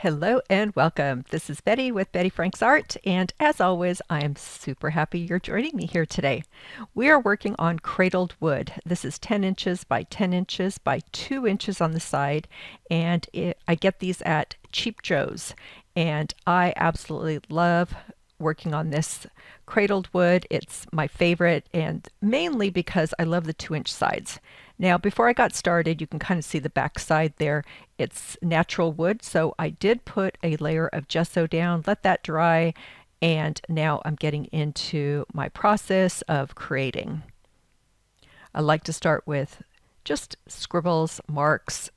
Hello and welcome. This is Betty with Betty Frank's Art, and as always, I am super happy you're joining me here today. We are working on cradled wood. This is 10 inches by 10 inches by 2 inches on the side, and I get these at Cheap Joe's, and I absolutely love working on this cradled wood. It's my favorite, and mainly because I love the 2-inch sides. Now, before I got started, you can kind of see the back side there. It's natural wood, so I did put a layer of gesso down, let that dry, and now I'm getting into my process of creating. I like to start with just scribbles, marks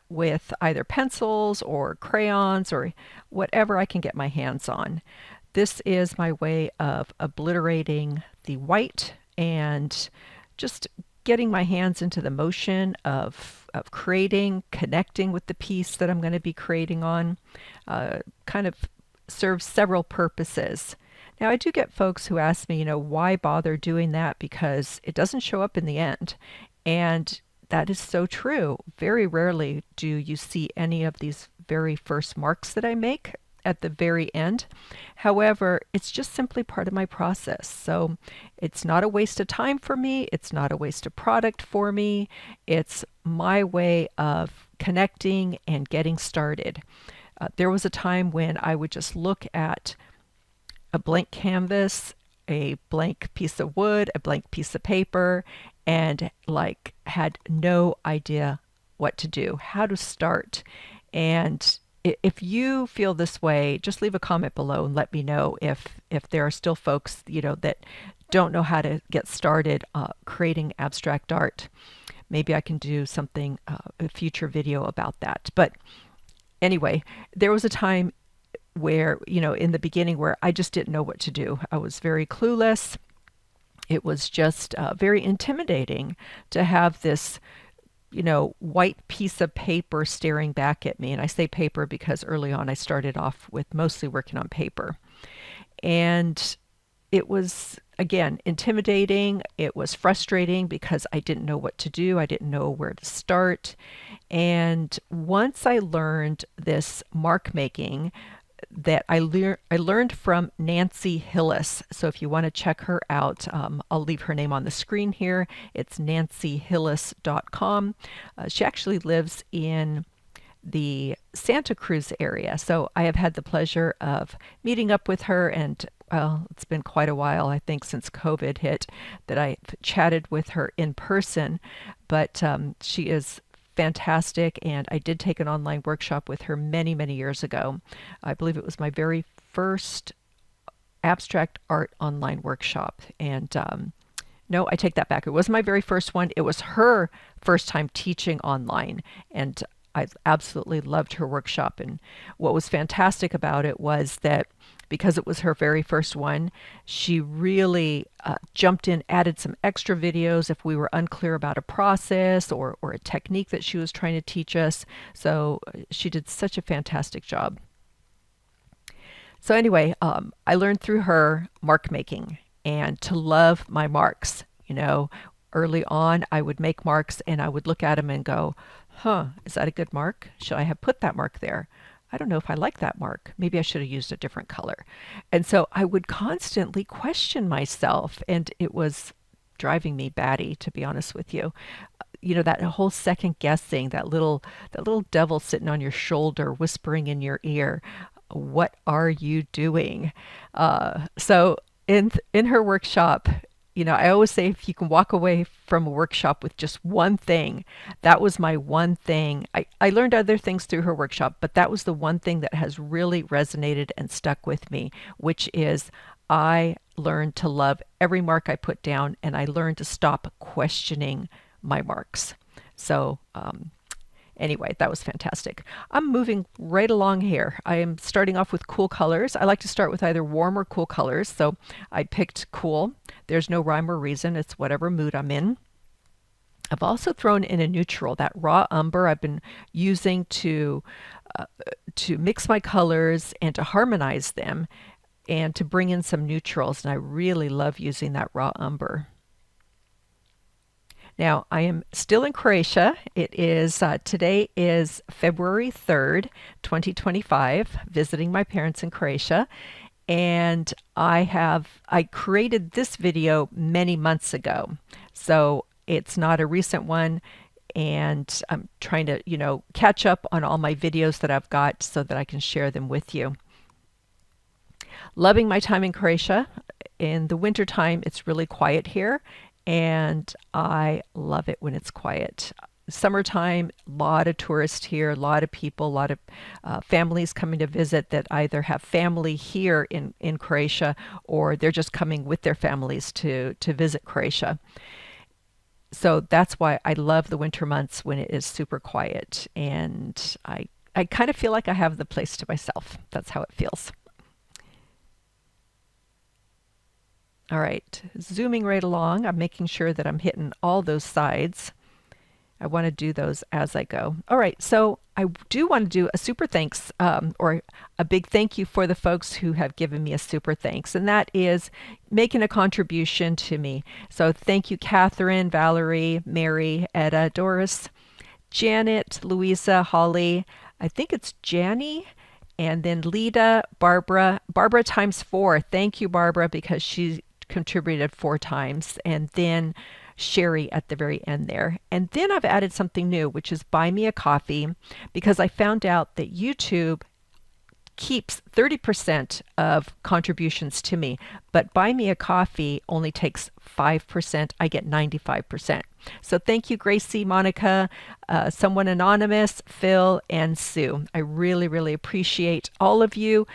with either pencils or crayons or whatever I can get my hands on. This is my way of obliterating the white and just getting my hands into the motion of creating, connecting with the piece that I'm going to be creating on. Kind of serves several purposes. Now, I do get folks who ask me, why bother doing that, because it doesn't show up in the end. And that is so true. Very rarely do you see any of these very first marks that I make at the very end. However, it's just simply part of my process. So it's not a waste of time for me. It's not a waste of product for me. It's my way of connecting and getting started. There was a time when I would just look at a blank canvas, a blank piece of wood, a blank piece of paper, and had no idea what to do, how to start. And if you feel this way, just leave a comment below and let me know if there are still folks, that don't know how to get started creating abstract art. Maybe I can do something, a future video about that. But anyway, there was a time where, in the beginning where I just didn't know what to do. I was very clueless. It was just very intimidating to have this white piece of paper staring back at me. And I say paper because early on I started off with mostly working on paper. And it was, again, intimidating. It was frustrating because I didn't know what to do. I didn't know where to start. And once I learned this mark making, that I learned from Nancy Hillis. So if you want to check her out, I'll leave her name on the screen here. It's nancyhillis.com. She actually lives in the Santa Cruz area. So I have had the pleasure of meeting up with her, and well, it's been quite a while, I think, since COVID hit that I chatted with her in person. But she is fantastic, and I did take an online workshop with her many, many years ago. I believe it was my very first abstract art online workshop. And no, I take that back. It wasn't my very first one. It was her first time teaching online, and I absolutely loved her workshop. And what was fantastic about it was that because it was her very first one, she really jumped in, added some extra videos if we were unclear about a process or a technique that she was trying to teach us. So she did such a fantastic job. So anyway, I learned through her mark making and to love my marks. Early on, I would make marks and I would look at them and go, is that a good mark? Should I have put that mark there? I don't know if I like that mark. Maybe I should have used a different color. And so I would constantly question myself, and it was driving me batty, to be honest with you. That whole second guessing, that little devil sitting on your shoulder, whispering in your ear, what are you doing? So in her workshop, I always say if you can walk away from a workshop with just one thing, that was my one thing. I learned other things through her workshop, but that was the one thing that has really resonated and stuck with me, which is I learned to love every mark I put down, and I learned to stop questioning my marks. So anyway, that was fantastic. I'm moving right along here. I am starting off with cool colors. I like to start with either warm or cool colors, so I picked cool. There's no rhyme or reason. It's whatever mood I'm in. I've also thrown in a neutral, that raw umber I've been using to mix my colors and to harmonize them and to bring in some neutrals, and I really love using that raw umber. Now, I am still in Croatia. It is today is February 3rd, 2025, visiting my parents in Croatia. And I created this video many months ago. So it's not a recent one, and I'm trying to, catch up on all my videos that I've got so that I can share them with you. Loving my time in Croatia. In the wintertime, it's really quiet here, and I love it when it's quiet. Summertime, a lot of tourists here, a lot of people, a lot of families coming to visit that either have family here in Croatia, or they're just coming with their families to visit Croatia. So that's why I love the winter months when it is super quiet, and I kind of feel like I have the place to myself. That's how it feels. All right, zooming right along, I'm making sure that I'm hitting all those sides. I want to do those as I go. All right, so I do want to do a super thanks, or a big thank you for the folks who have given me a super thanks, and that is making a contribution to me. So thank you, Catherine, Valerie, Mary, Etta, Doris, Janet, Louisa, Holly, I think it's Janny, and then Lita, Barbara. Barbara times 4. Thank you, Barbara, because she contributed 4 times. And then Sherry at the very end there. And then I've added something new, which is Buy Me a Coffee, because I found out that YouTube keeps 30% of contributions to me, but Buy Me a Coffee only takes 5%. I get 95%. So thank you, Gracie, Monica, someone anonymous, Phil, and Sue. I really, really appreciate all of you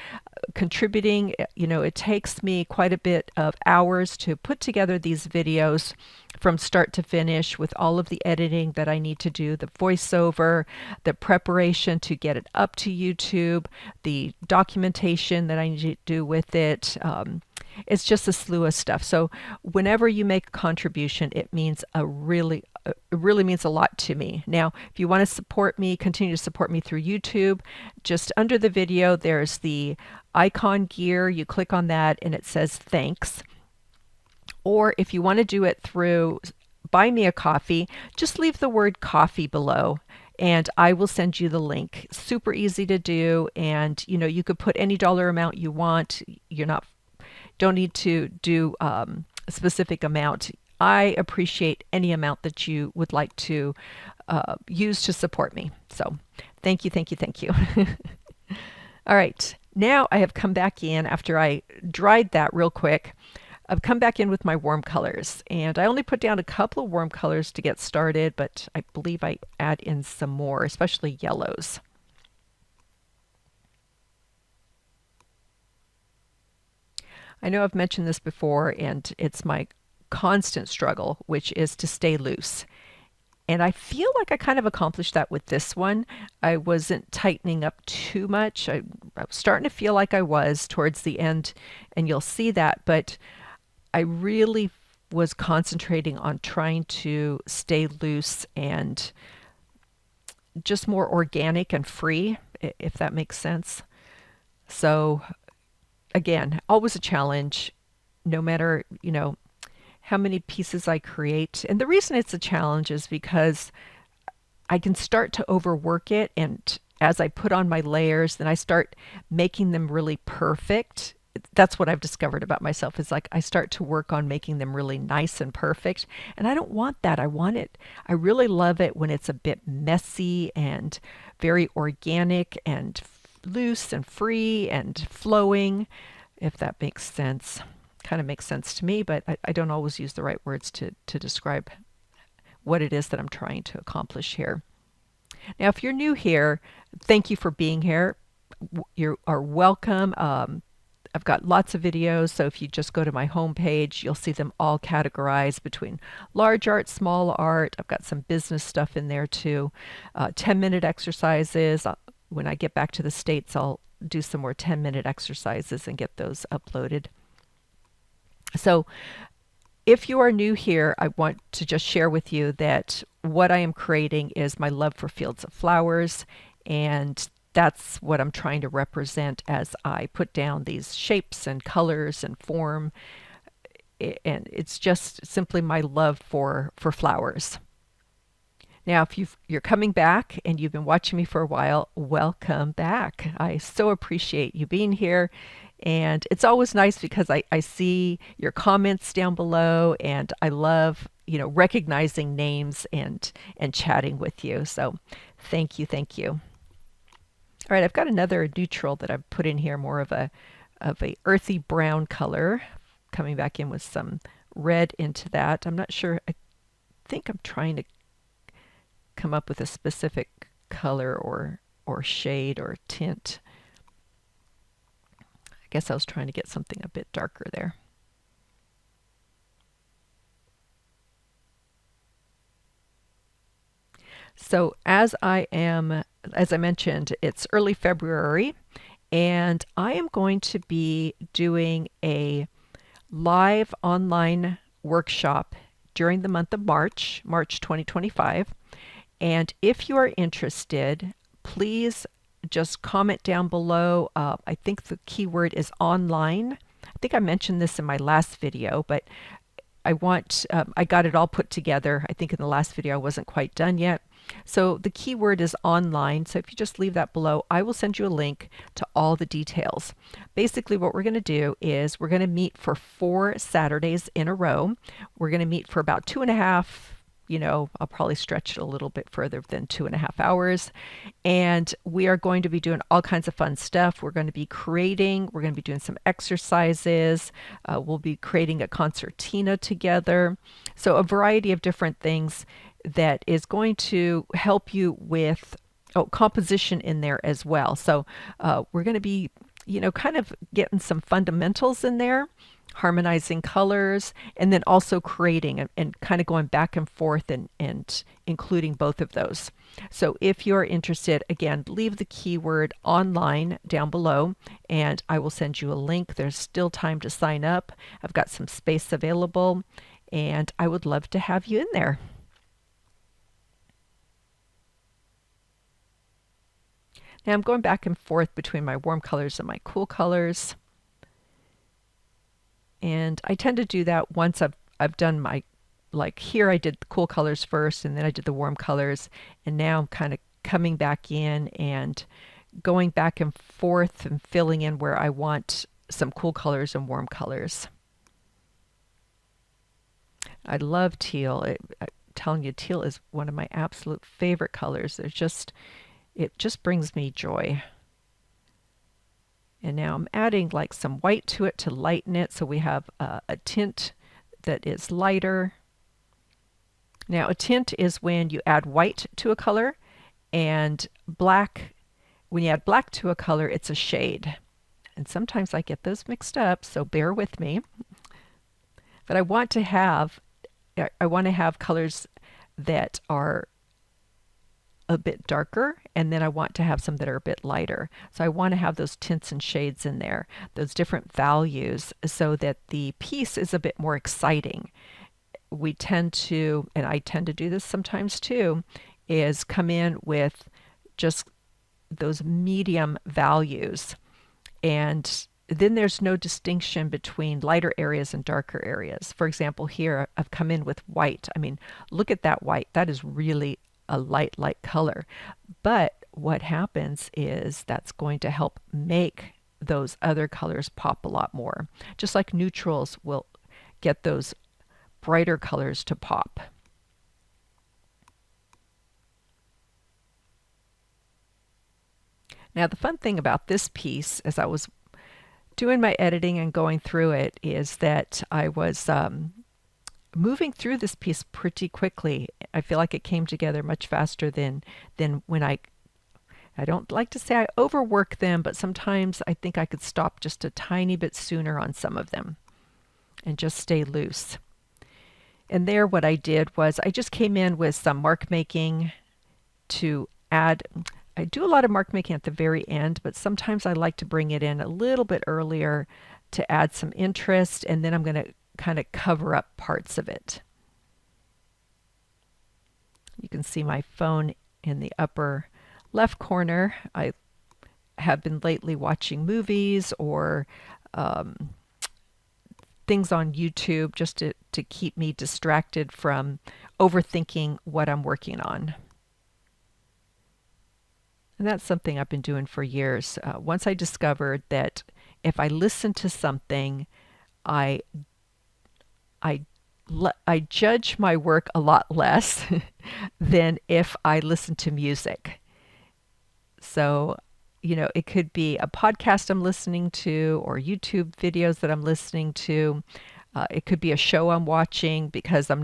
contributing. It takes me quite a bit of hours to put together these videos from start to finish, with all of the editing that I need to do, the voiceover, the preparation to get it up to YouTube, the documentation that I need to do with it. It's just a slew of stuff. So whenever you make a contribution, it really means a lot to me. Now, if you want to support me, continue to support me through YouTube, just under the video, there's the icon gear. You click on that and it says thanks. Or if you want to do it through Buy Me a Coffee, just leave the word coffee below and I will send you the link. Super easy to do, and you could put any dollar amount you want. Don't need to do a specific amount. I appreciate any amount that you would like to use to support me. So thank you, thank you, thank you. All right, now I have come back in after I dried that real quick. I've come back in with my warm colors, and I only put down a couple of warm colors to get started, but I believe I add in some more, especially yellows. I know I've mentioned this before, and it's my constant struggle, which is to stay loose. And I feel like I kind of accomplished that with this one. I wasn't tightening up too much. I was starting to feel like I was towards the end, and you'll see that, but I really was concentrating on trying to stay loose and just more organic and free, if that makes sense. So again, always a challenge, no matter, how many pieces I create. And the reason it's a challenge is because I can start to overwork it, and as I put on my layers, then I start making them really perfect. That's what I've discovered about myself, is like I start to work on making them really nice and perfect, and I don't want that. I really love it when it's a bit messy and very organic and loose and free and flowing, if that makes sense. Kind of makes sense to me, but I don't always use the right words to describe what it is that I'm trying to accomplish here. Now, if you're new here, thank you for being here. You are welcome. I've got lots of videos, so if you just go to my homepage, you'll see them all categorized between large art, small art. I've got some business stuff in there too. 10-minute exercises. When I get back to the States, I'll do some more 10-minute exercises and get those uploaded. So if you are new here, I want to just share with you that what I am creating is my love for fields of flowers, and that's what I'm trying to represent as I put down these shapes and colors and form. and it's just simply my love for flowers. Now, if you're coming back and you've been watching me for a while, welcome back. I so appreciate you being here. And it's always nice because I see your comments down below, and I love, recognizing names and chatting with you. So thank you, thank you. All right, I've got another neutral that I've put in here, more of a earthy brown color, coming back in with some red into that. I'm not sure. I think I'm trying to come up with a specific color or shade or tint. I guess I was trying to get something a bit darker there. So as I mentioned, it's early February, and I am going to be doing a live online workshop during the month of March 2025. And if you are interested, please just comment down below. I think the keyword is online. I think I mentioned this in my last video, but I got it all put together. I think in the last video I wasn't quite done yet. So the keyword is online. So if you just leave that below, I will send you a link to all the details. Basically what we're going to do is we're going to meet for 4 Saturdays in a row. We're going to meet for about 2.5, I'll probably stretch it a little bit further than 2.5 hours. And we are going to be doing all kinds of fun stuff. We're going to be doing some exercises. We'll be creating a concertina together. So a variety of different things that is going to help you with composition in there as well. So we're going to be, kind of getting some fundamentals in there, harmonizing colors, and then also creating and kind of going back and forth and including both of those. So if you're interested, again, leave the keyword online down below and I will send you a link. There's still time to sign up. I've got some space available and I would love to have you in there. Now I'm going back and forth between my warm colors and my cool colors. And I tend to do that once I've done my, like here I did the cool colors first and then I did the warm colors, and now I'm kind of coming back in and going back and forth and filling in where I want some cool colors and warm colors. I love teal. I'm telling you, teal is one of my absolute favorite colors. It just brings me joy. And now I'm adding like some white to it to lighten it, so we have a tint that is lighter. Now a tint is when you add white to a color, and black, when you add black to a color, it's a shade. And sometimes I get those mixed up, so bear with me. But I want to have colors that are a bit darker, and then I want to have some that are a bit lighter. So I want to have those tints and shades in there, those different values, so that the piece is a bit more exciting. We tend to, and I tend to do this sometimes too, is come in with just those medium values, and then there's no distinction between lighter areas and darker areas. For example, here I've come in with white. I mean, look at that white. That is really a light color. But what happens is that's going to help make those other colors pop a lot more. Just like neutrals will get those brighter colors to pop. Now the fun thing about this piece, as I was doing my editing and going through it, is that I was moving through this piece pretty quickly. I feel like it came together much faster than when I don't like to say I overwork them, but sometimes I think I could stop just a tiny bit sooner on some of them and just stay loose. And there what I did was I just came in with some mark making to add. I do a lot of mark making at the very end, but sometimes I like to bring it in a little bit earlier to add some interest, and then I'm going to kind of cover up parts of it. You can see my phone in the upper left corner. I have been lately watching movies or things on YouTube just to keep me distracted from overthinking what I'm working on. And that's something I've been doing for years. Once I discovered that if I listen to something, I I I judge my work a lot less than if I listen to music. So, it could be a podcast I'm listening to or YouTube videos that I'm listening to. It could be a show I'm watching because I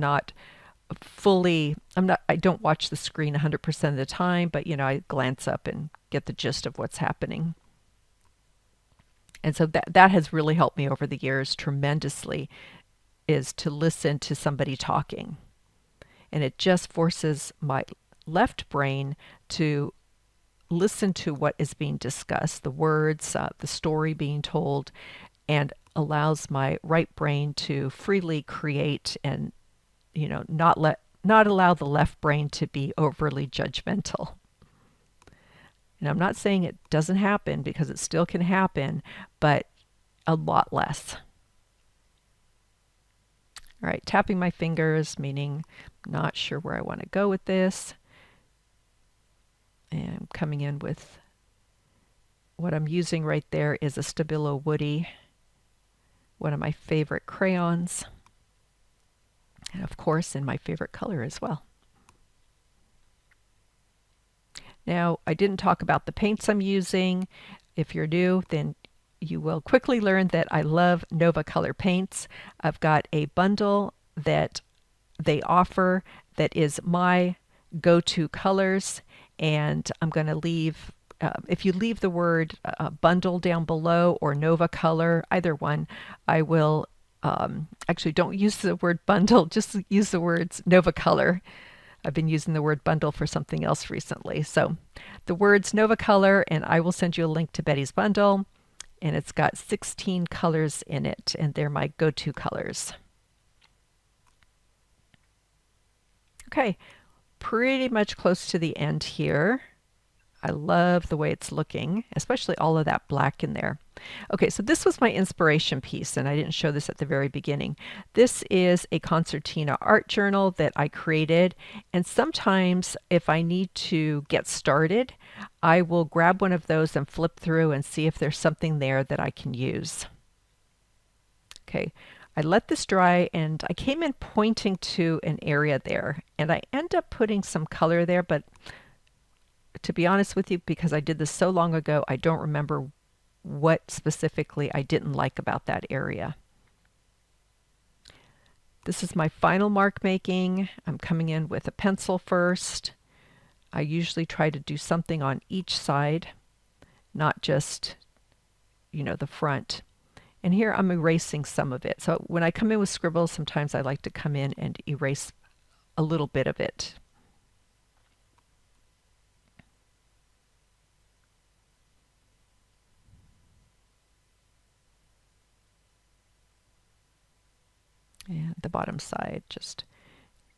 don't watch the screen 100% of the time, but I glance up and get the gist of what's happening. And so that has really helped me over the years tremendously, is to listen to somebody talking. And it just forces my left brain to listen to what is being discussed, the words, the story being told, and allows my right brain to freely create and not allow the left brain to be overly judgmental. And I'm not saying it doesn't happen, because it still can happen, but a lot less. All right, tapping my fingers, meaning not sure where I want to go with this. And coming in with what I'm using right there is a Stabilo Woody, one of my favorite crayons, and of course in my favorite color as well. Now, I didn't talk about the paints I'm using. If you're new, then you will quickly learn that I love Nova Color paints. I've got a bundle that they offer that is my go-to colors, and I'm going to leave, if you leave the word bundle down below or Nova Color, either one, I will, actually don't use the word bundle, just use the words Nova Color. I've been using the word bundle for something else recently. So the words Nova Color, and I will send you a link to Betty's bundle, and it's got 16 colors in it, and they're my go-to colors. Okay, pretty much close to the end here. I love the way it's looking, especially all of that black in there. Okay, so this was my inspiration piece, and I didn't show this at the very beginning. This is a concertina art journal that I created, and sometimes if I need to get started, I will grab one of those and flip through and see if there's something there that I can use. Okay, I let this dry, and I came in pointing to an area there, and I end up putting some color there, but to be honest with you, because I did this so long ago, I don't remember what specifically I didn't like about that area. This is my final mark making. I'm coming in with a pencil first. I usually try to do something on each side, not just, the front. And here I'm erasing some of it. So when I come in with scribbles, sometimes I like to come in and erase a little bit of it. And the bottom side, just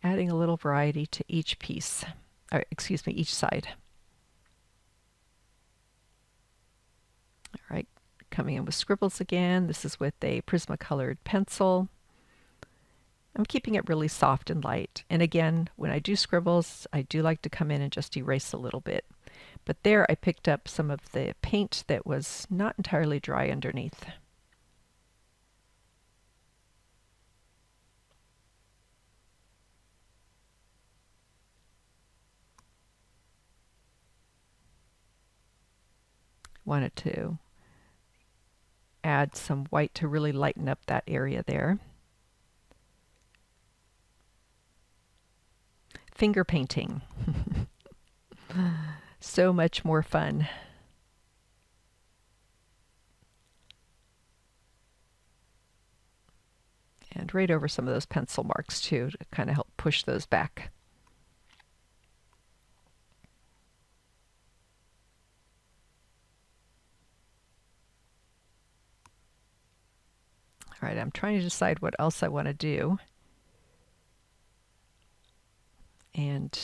adding a little variety to each piece, or excuse me, each side. All right, coming in with scribbles again. This is with a Prismacolored pencil. I'm keeping it really soft and light. And again, when I do scribbles, I do like to come in and just erase a little bit. But there I picked up some of the paint that was not entirely dry underneath. Wanted to add some white to really lighten up that area there. Finger painting. So much more fun. And right over some of those pencil marks too, to kind of help push those back. All right, I'm trying to decide what else I want to do. And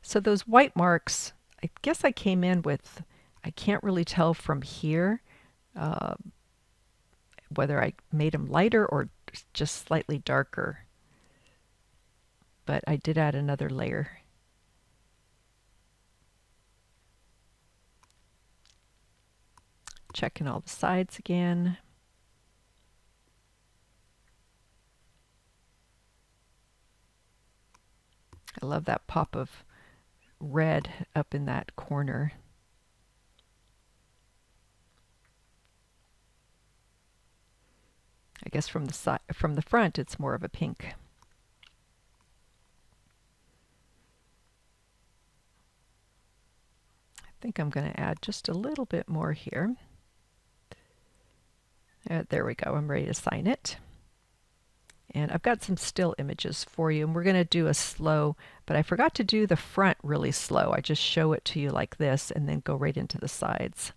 so those white marks, I guess I came in with, I can't really tell from here, whether I made them lighter or just slightly darker. But I did add another layer. Checking all the sides again. I love that pop of red up in that corner. I guess from the front it's more of a pink. I think I'm going to add just a little bit more here. There we go. I'm ready to sign it. And I've got some still images for you, and we're going to do a slow, but I forgot to do the front really slow. I just show it to you like this and then go right into the sides.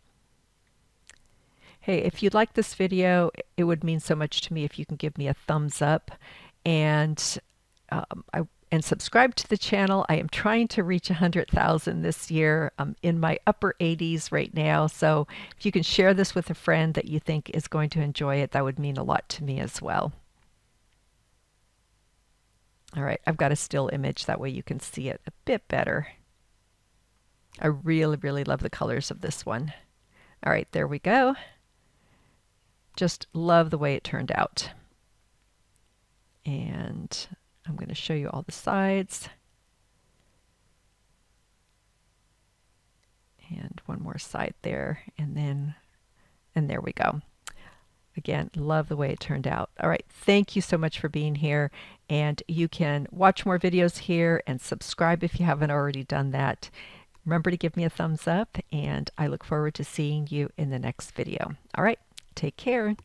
Hey, if you'd like this video, it would mean so much to me if you can give me a thumbs up and subscribe to the channel. I am trying to reach 100,000 this year. I'm in my upper 80s right now, so if you can share this with a friend that you think is going to enjoy it, that would mean a lot to me as well. All right, I've got a still image, that way you can see it a bit better. I really, really love the colors of this one. All right, there we go. Just love the way it turned out. And I'm going to show you all the sides. And one more side there, and there we go. Again, love the way it turned out. All right, thank you so much for being here. And you can watch more videos here and subscribe if you haven't already done that. Remember to give me a thumbs up, and I look forward to seeing you in the next video. All right, take care.